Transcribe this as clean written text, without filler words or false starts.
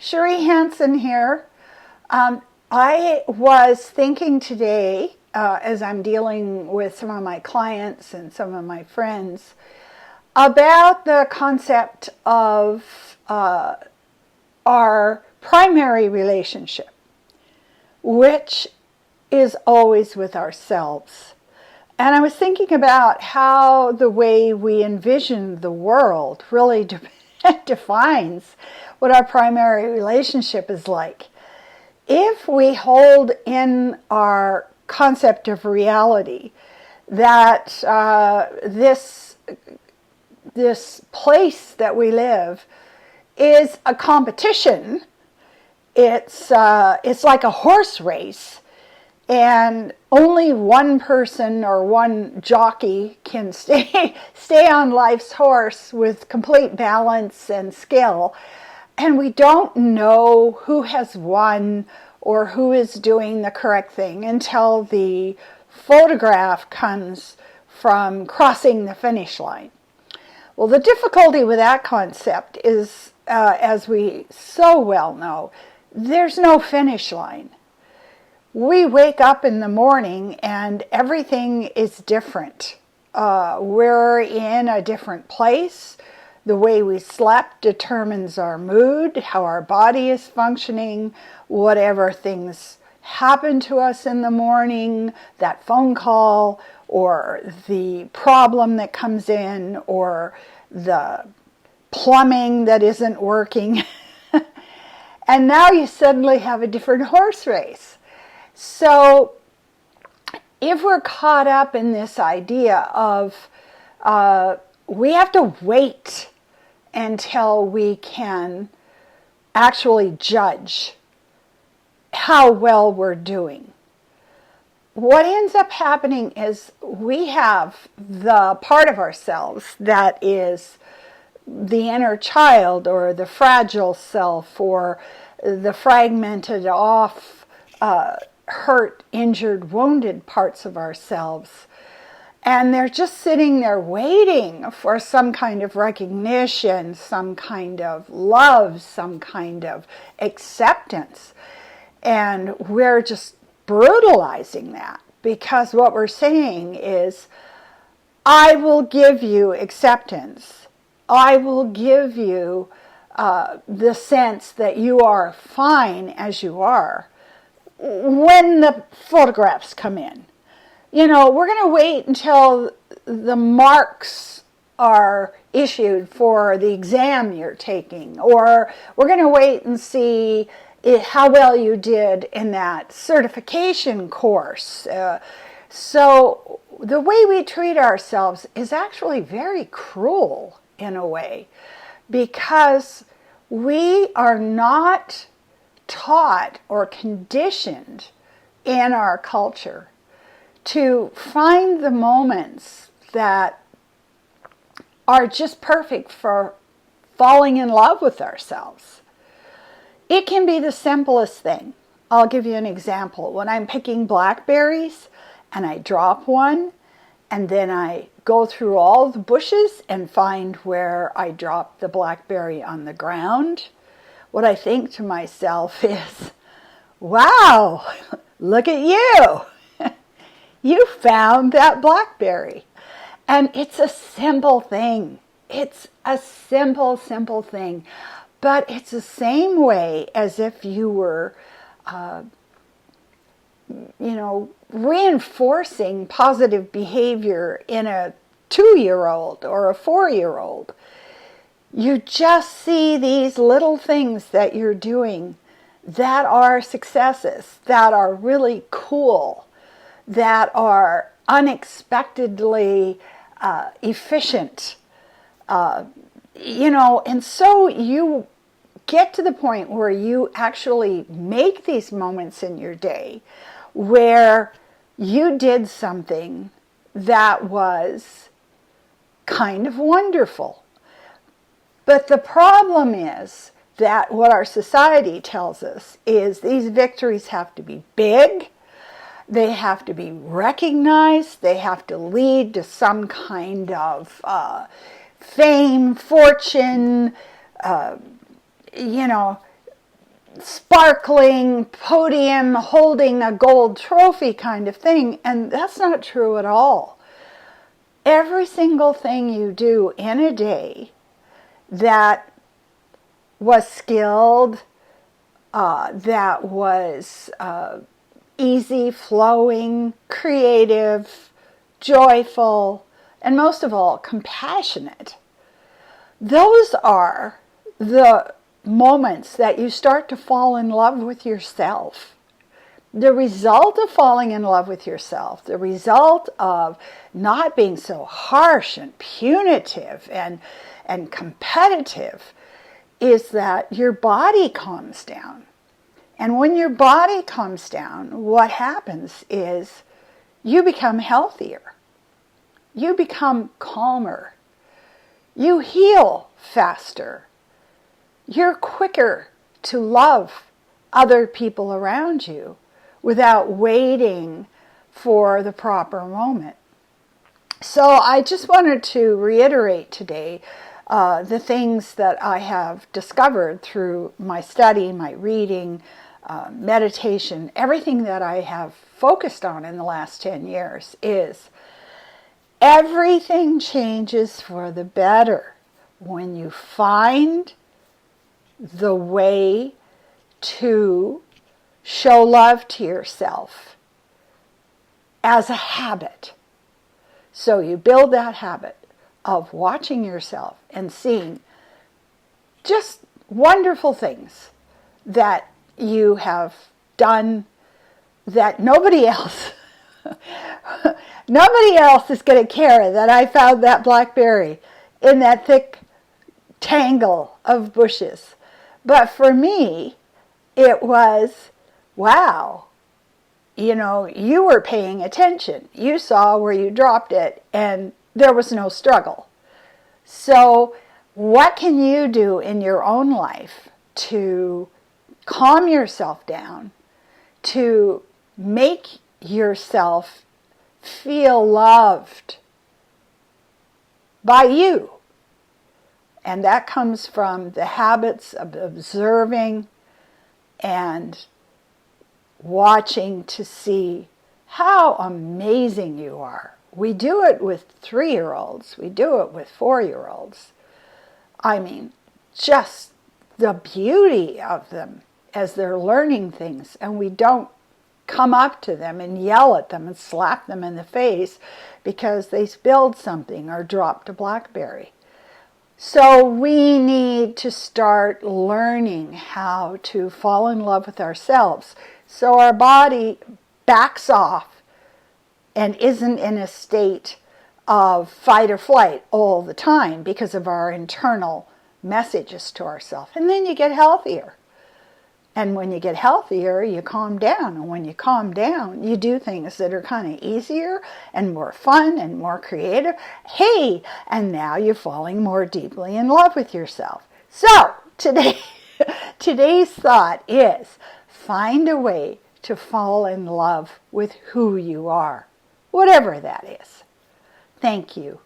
Cherie Hansen here. I was thinking today, as I'm dealing with some of my clients and some of my friends, about the concept of our primary relationship, which is always with ourselves. And I was thinking about how the way we envision the world really defines what our primary relationship is like. If we hold in our concept of reality that this place that we live is a competition, it's like a horse race, and only one person or one jockey can stay on life's horse with complete balance and skill. And we don't know who has won or who is doing the correct thing until the photograph comes from crossing the finish line. Well, the difficulty with that concept is, as we so well know, there's no finish line. We wake up in the morning and everything is different. We're in a different place. The way we slept determines our mood, how our body is functioning, whatever things happen to us in the morning, that phone call, or the problem that comes in, or the plumbing that isn't working. And now you suddenly have a different horse race. So if we're caught up in this idea of we have to wait until we can actually judge how well we're doing, what ends up happening is we have the part of ourselves that is the inner child, or the fragile self, or the fragmented off, hurt, injured, wounded parts of ourselves. And they're just sitting there waiting for some kind of recognition, some kind of love, some kind of acceptance. And we're just brutalizing that, because what we're saying is, I will give you acceptance. I will give you the sense that you are fine as you are when the photographs come in. You know, we're going to wait until the marks are issued for the exam you're taking, or we're going to wait and see how well you did in that certification course. So the way we treat ourselves is actually very cruel in a way, because we are not taught or conditioned in our culture to find the moments that are just perfect for falling in love with ourselves. It can be the simplest thing. I'll give you an example. When I'm picking blackberries and I drop one, and then I go through all the bushes and find where I dropped the blackberry on the ground, what I think to myself is, wow, look at you. You found that blackberry. And it's a simple thing. It's a simple thing. But it's the same way as if you were, reinforcing positive behavior in a 2-year-old or a 4-year-old. You just see these little things that you're doing that are successes, that are really cool, that are unexpectedly efficient, and so you get to the point where you actually make these moments in your day where you did something that was kind of wonderful. But the problem is that what our society tells us is these victories have to be big, they have to be recognized, they have to lead to some kind of fame, fortune, sparkling podium holding a gold trophy kind of thing. And that's not true at all. Every single thing you do in a day that was skilled, that was easy flowing, creative, joyful, and most of all, compassionate. Those are the moments that you start to fall in love with yourself. The result of falling in love with yourself, the result of not being so harsh and punitive and competitive, is that your body calms down. And when your body calms down, what happens is you become healthier. You become calmer. You heal faster. You're quicker to love other people around you without waiting for the proper moment. So I just wanted to reiterate today the things that I have discovered through my study, my reading, meditation, everything that I have focused on in the last 10 years is everything changes for the better when you find the way to show love to yourself as a habit. So you build that habit of watching yourself and seeing just wonderful things that you have done that nobody else is going to care that I found that blackberry in that thick tangle of bushes. But for me, it was, wow, you were paying attention. You saw where you dropped it and there was no struggle. So what can you do in your own life to calm yourself down, to make yourself feel loved by you? And that comes from the habits of observing and watching to see how amazing you are. We do it with 3-year-olds. We do it with 4-year-olds. I mean, just the beauty of them as they're learning things, and we don't come up to them and yell at them and slap them in the face because they spilled something or dropped a blackberry. So we need to start learning how to fall in love with ourselves so our body backs off and isn't in a state of fight or flight all the time because of our internal messages to ourselves. And then you get healthier. And when you get healthier, you calm down. And when you calm down, you do things that are kind of easier and more fun and more creative. Hey, and now you're falling more deeply in love with yourself. So today's thought is find a way to fall in love with who you are, whatever that is. Thank you.